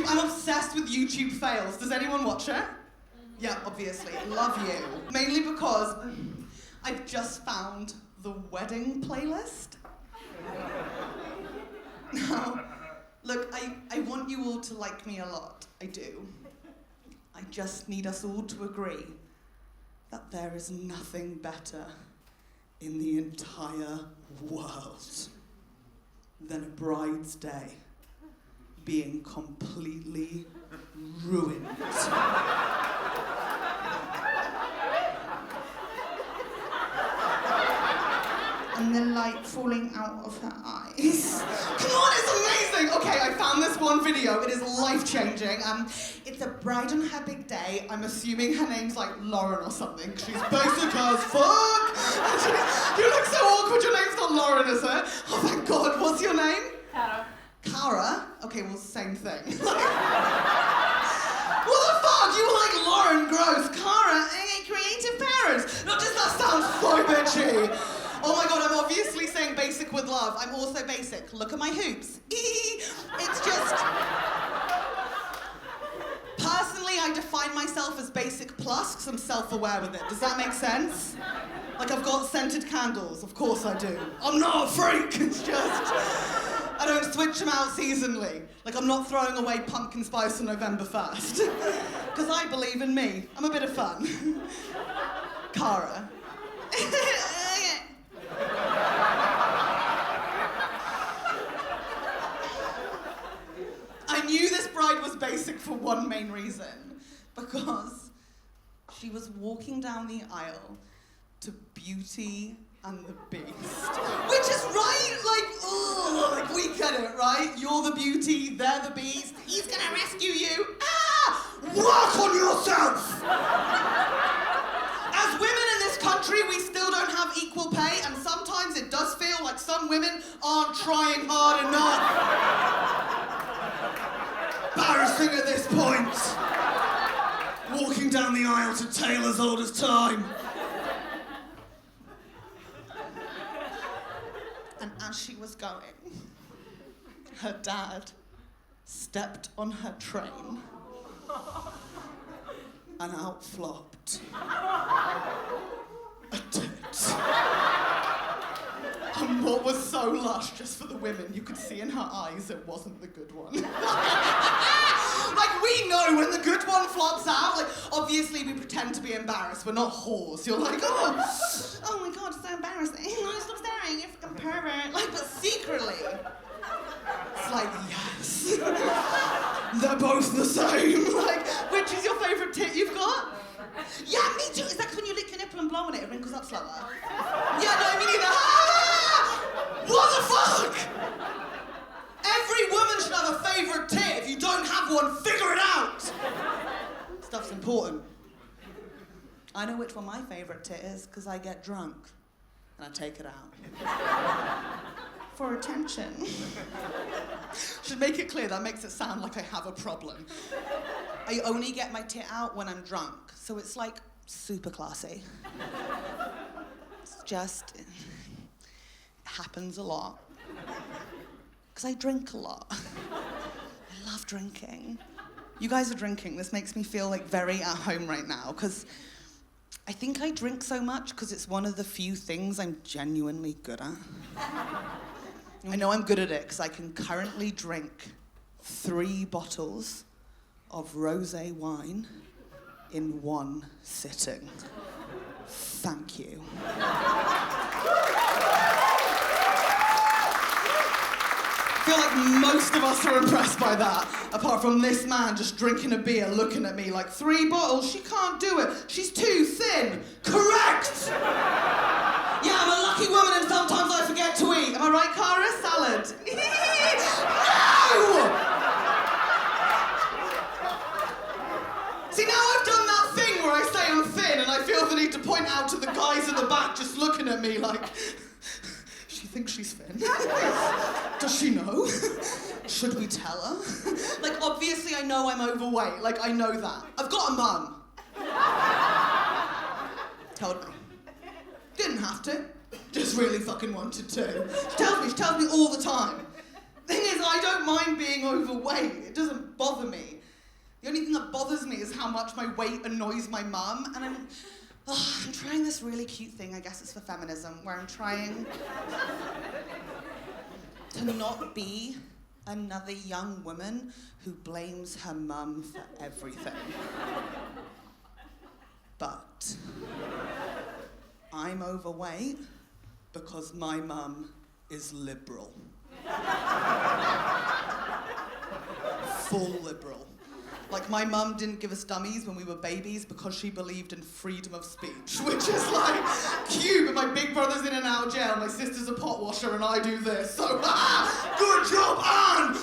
YouTube, I'm obsessed with YouTube fails. Does anyone watch it? Yeah, obviously. Love you. Mainly because I've just found the wedding playlist. Now, look, I want you all to like me a lot. I do. I just need us all to agree that there is nothing better in the entire world than a bride's day being completely ruined. And the light falling out of her eyes. Come on, it's amazing! Okay, I found this one video. It is life-changing. It's a bride on her big day. I'm assuming her name's like Lauren or something. She's basic as fuck! You look so awkward. Your name's not Lauren, is it? Oh, thank God. What's your name? Cara. Cara? Okay, well, same thing. What the fuck? You were like Lauren, gross. Cara, creative parents. No, just that sounds so bitchy. Oh my God, I'm obviously saying basic with love. I'm also basic. Look at my hoops. It's just... Personally, I define myself as basic plus because I'm self-aware with it. Does that make sense? Like, I've got scented candles. Of course I do. I'm not a freak. It's just... I don't switch them out seasonally. Like, I'm not throwing away pumpkin spice on November 1st. Because I believe in me. I'm a bit of fun. Cara. I knew this bride was basic for one main reason. Because she was walking down the aisle to Beauty and the Beast. Which is right, like we get it, right? You're the beauty, they're the beast, he's gonna rescue you. Work on yourself! As women in this country, we still don't have equal pay, and sometimes it does feel like some women aren't trying hard enough. Embarrassing at this point. Walking down the aisle to Tale as Old as Time. And as she was going, her dad stepped on her train and out flopped a tit. And what was so lush, just for the women, you could see in her eyes it wasn't the good one. Like, we know when the good one flops out, like, obviously we pretend to be embarrassed, we're not whores. You're like, oh my God, it's so embarrassing. Stop staring, you fucking pervert. Like, but secretly, it's like, yes. They're both the same. Like, which is your favourite tit you've got? Yeah, me too. Is that when you lick your nipple and blow on it wrinkles up slower? Yeah, no, me neither. What the fuck? Every woman should have a favourite tit. If you don't have one, figure it out. Stuff's important. I know which one my favourite tit is because I get drunk and I take it out. For attention. Should make it clear, that makes it sound like I have a problem. I only get my tit out when I'm drunk, so it's like super classy. It's just, it happens a lot. Because I drink a lot. I love drinking. You guys are drinking, this makes me feel like very at home right now, because I think I drink so much because it's one of the few things I'm genuinely good at. I know I'm good at it because I can currently drink 3 bottles of rosé wine in one sitting. Thank you. I feel like most of us are impressed by that, apart from this man just drinking a beer, looking at me like, 3 bottles? She can't do it. She's too thin. Correct! Yeah, I'm a lucky woman and sometimes I forget to eat. Am I right, Cara? Salad. No! See, now I've done that thing where I say I'm thin and I feel the need to point out to the guys in the back just looking at me like, she thinks she's thin. Does she know? Should we tell her? Like, obviously I know I'm overweight. Like, I know that. I've got a mum. Told me. Didn't have to. Just really fucking wanted to. She tells me all the time. Thing is, I don't mind being overweight. It doesn't bother me. The only thing that bothers me is how much my weight annoys my mum, and I'm trying this really cute thing, I guess it's for feminism, where I'm trying to not be another young woman who blames her mum for everything. But I'm overweight because my mum is liberal. Full liberal. Like, my mum didn't give us dummies when we were babies because she believed in freedom of speech, which is like cute, but my big brother's in and out of jail, my sister's a pot washer, and I do this, so good job, Anne!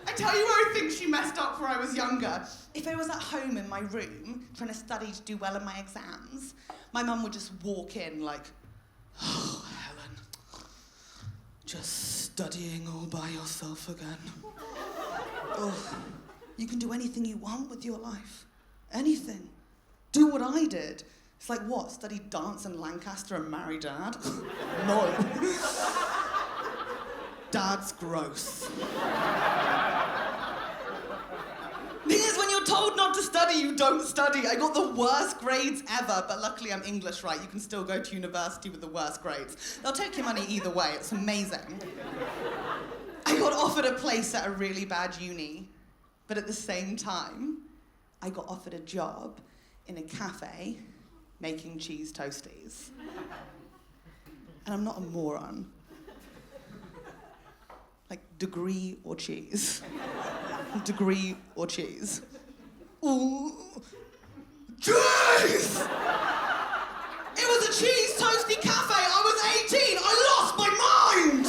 I tell you where I think she messed up when I was younger. If I was at home in my room, trying to study to do well in my exams, my mum would just walk in like, oh, Helen, just studying all by yourself again. Oh, you can do anything you want with your life. Anything. Do what I did. It's like, what, study dance in Lancaster and marry Dad? No. Dad's gross. Thing is, when you're told not to study, you don't study. I got the worst grades ever, but luckily I'm English, right? You can still go to university with the worst grades. They'll take your money either way. It's amazing. I got offered a place at a really bad uni, but at the same time, I got offered a job in a cafe making cheese toasties. And I'm not a moron. Like, degree or cheese. Degree or cheese. Ooh. Cheese! It was a cheese toasty cafe. I was 18. I lost my mind!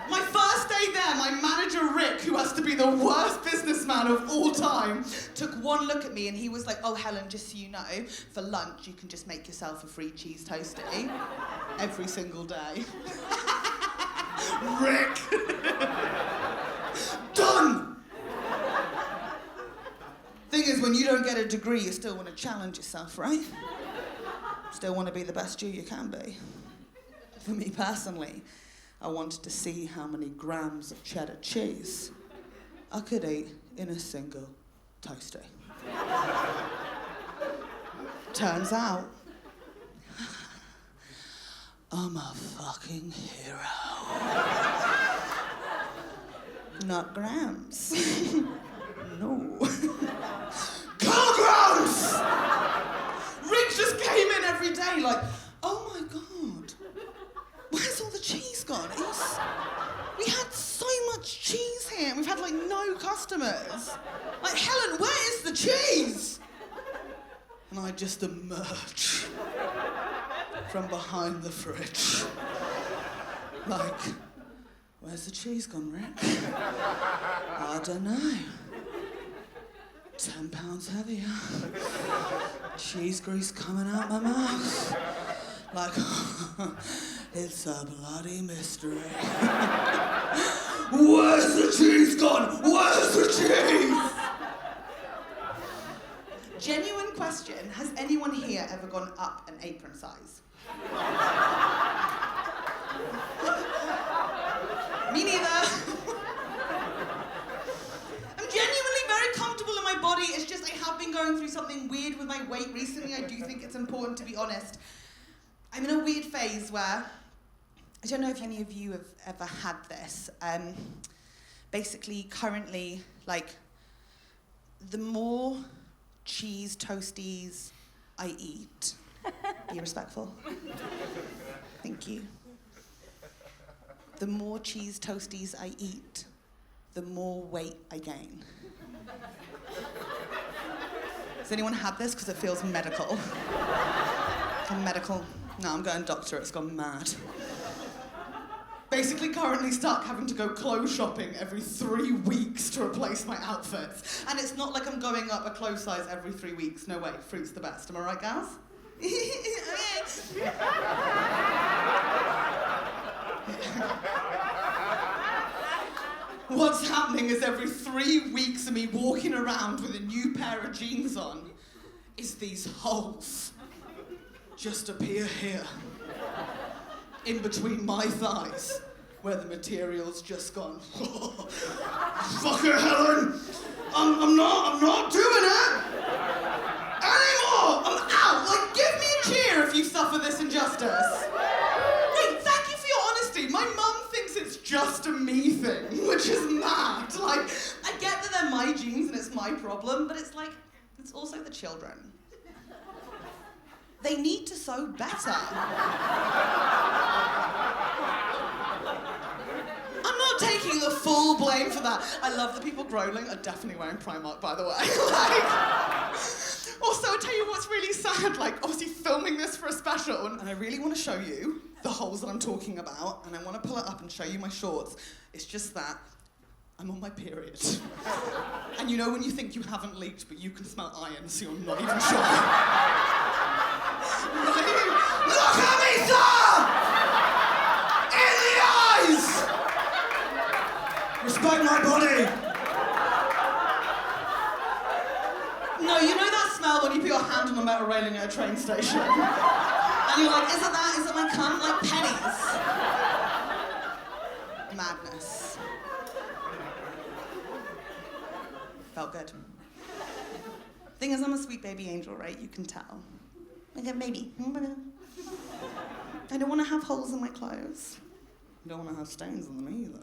My first day there, my manager Rick, who has to be the worst businessman of all time, took one look at me and he was like, oh, Helen, just so you know, for lunch you can just make yourself a free cheese toastie every single day. Rick! Done! Thing is, when you don't get a degree, you still want to challenge yourself, right? Still want to be the best you can be. For me personally, I wanted to see how many grams of cheddar cheese I could eat in a single toastie. Turns out, I'm a fucking hero. Not grams. No. Kilograms! Rick just came in every day like, oh my God, where's all the cheese gone? We had so much cheese here, and we've had like no customers. Like, Helen, where is the cheese? And I just emerge from behind the fridge. Like, where's the cheese gone, Rick? I don't know. 10 pounds heavier. Cheese grease coming out my mouth. Like, it's a bloody mystery. Where's the cheese gone? Where's the cheese? Genuine question, has anyone here ever gone up an apron size? Me neither. I'm genuinely very comfortable in my body. It's just I have been going through something weird with my weight recently. I do think it's important to be honest. I'm in a weird phase where, I don't know if any of you have ever had this. Basically, currently, like, the more cheese toasties I eat, be respectful. Thank you. The more cheese toasties I eat, the more weight I gain. Has anyone had this? Because it feels medical. Medical. No, I'm going doctor, it's gone mad. Basically currently stuck having to go clothes shopping every 3 weeks to replace my outfits. And it's not like I'm going up a clothes size every 3 weeks. No way, fruit's the best. Am I right, gals? What's happening is every 3 weeks of me walking around with a new pair of jeans on is these holes just appear here, in between my thighs, where the material's just gone, fuck it, Helen, I'm not doing it anymore, I'm out. Like, give me a cheer if you suffer this injustice. Wait, thank you for your honesty. My mum thinks it's just a me thing, which is mad. Like, I get that they're my genes and it's my problem, but it's like, it's also the children. They need to sew better. I'm not taking the full blame for that. I love the people groaning are definitely wearing Primark, by the way. Also, I'll tell you what's really sad, like, obviously filming this for a special, and I really want to show you the holes that I'm talking about, and I want to pull it up and show you my shorts. It's just that I'm on my period. And you know when you think you haven't leaked, but you can smell iron, so you're not even sure. Really? Look at me, sir! In the eyes! Respect my body! No, you know that smell when you put your hand on a metal railing at a train station? And you're like, is it my cunt? Like pennies? Madness. Felt good. Thing is, I'm a sweet baby angel, right? You can tell. Like a baby. I don't want to have holes in my clothes. I don't want to have stains on them either.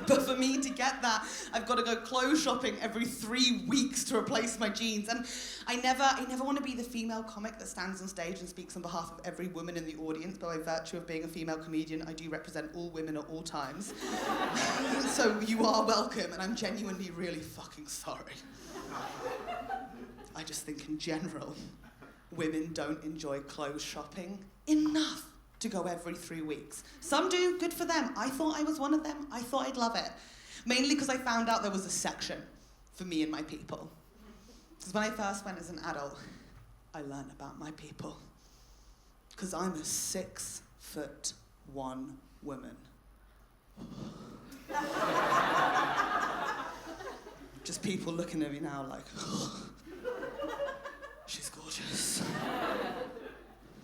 But for me to get that, I've got to go clothes shopping every 3 weeks to replace my jeans. And I never want to be the female comic that stands on stage and speaks on behalf of every woman in the audience. But by virtue of being a female comedian, I do represent all women at all times. So you are welcome, and I'm genuinely really fucking sorry. I just think in general, women don't enjoy clothes shopping enough to go every 3 weeks. Some do, good for them. I thought I was one of them. I thought I'd love it. Mainly because I found out there was a section for me and my people. Because when I first went as an adult, I learned about my people. Because I'm a 6'1" woman. Just people looking at me now like, oh, she's gorgeous.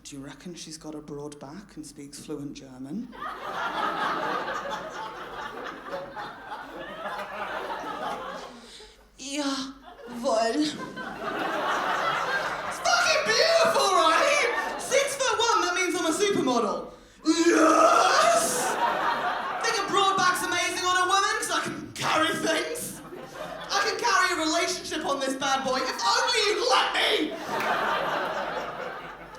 Do you reckon she's got a broad back and speaks fluent German? Jawohl. It's fucking beautiful, right? 6'1", that means I'm a supermodel. Yes! I think a broad back's amazing on a woman because I can carry things. I can carry a relationship on this bad boy if only you'd let me!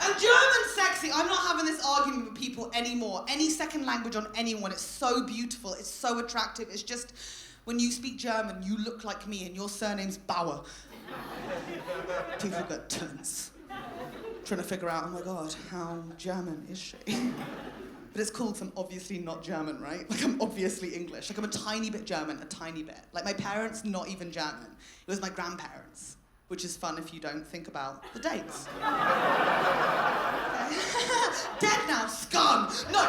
And German's sexy. I'm not having this argument with people anymore. Any second language on anyone, it's so beautiful, it's so attractive. It's just, when you speak German, you look like me and your surname's Bauer. People get tense. Trying to figure out, oh my God, how German is she? But it's cool because I'm obviously not German, right? Like, I'm obviously English. Like, I'm a tiny bit German, a tiny bit. Like, my parents, not even German. It was my grandparents. Which is fun if you don't think about the dates. Dead now, scum! No,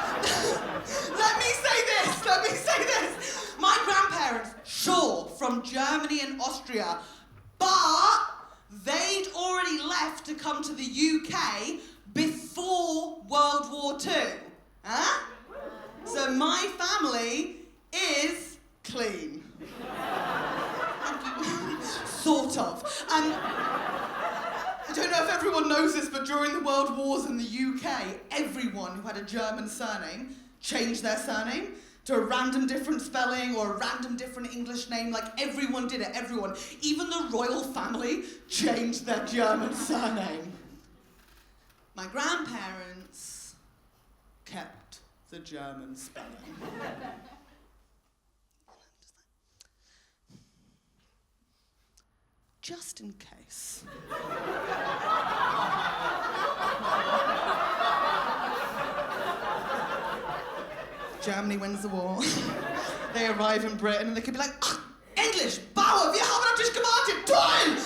let me say this. My grandparents, sure, from Germany and Austria, but they'd already left to come to the UK before World War II. Huh? So my family is clean. Sort of. And I don't know if everyone knows this, but during the World Wars in the UK, everyone who had a German surname changed their surname to a random different spelling or a random different English name. Like, everyone did it, everyone. Even the royal family changed their German surname. My grandparents kept the German spelling. Just in case. Germany wins the war. They arrive in Britain and they could be like, English, Bauer, wir haben natürlich gewartet, toll!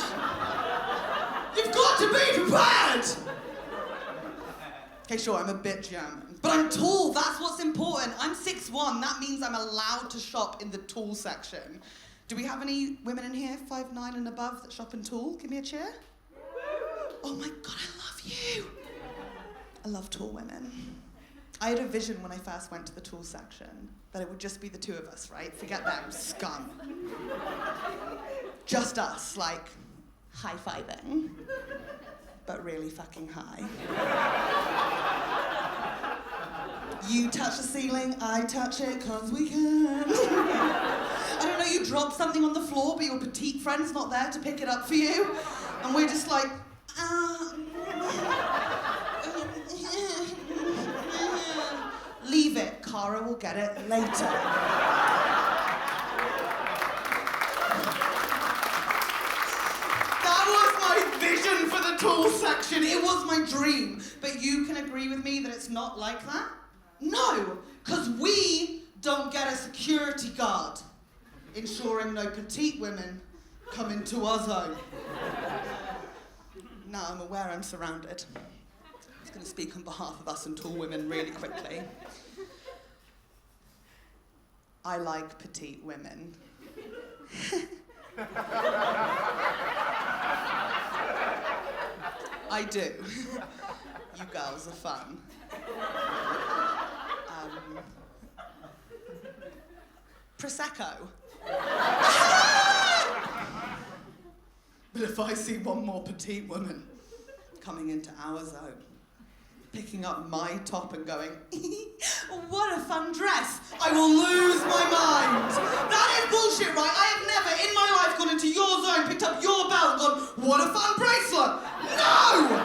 You've got to be prepared! Okay, sure, I'm a bit German, but I'm tall, that's what's important. I'm 6'1", that means I'm allowed to shop in the tall section. Do we have any women in here, 5'9" and above, that shop in tall? Give me a cheer. Oh my God, I love you. I love tall women. I had a vision when I first went to the tool section that it would just be the two of us, right? Forget them, scum. Just us, like, high-fiving, but really fucking high. You touch the ceiling, I touch it, 'cause we can. I don't know, you drop something on the floor, but your petite friend's not there to pick it up for you, and we're just like, leave it, Cara will get it later. That was my vision for the tool section. It was my dream. But you can agree with me that it's not like that? No, because we don't get a security guard, ensuring no petite women come into our zone. Now I'm aware I'm surrounded. I was going to speak on behalf of us and tall women really quickly. I like petite women. I do. You girls are fun. Prosecco. But if I see one more petite woman coming into our zone, picking up my top and going, what a fun dress, I will lose my mind. That is bullshit, right? I have never in my life gone into your zone, picked up your belt and gone, what a fun bracelet. No!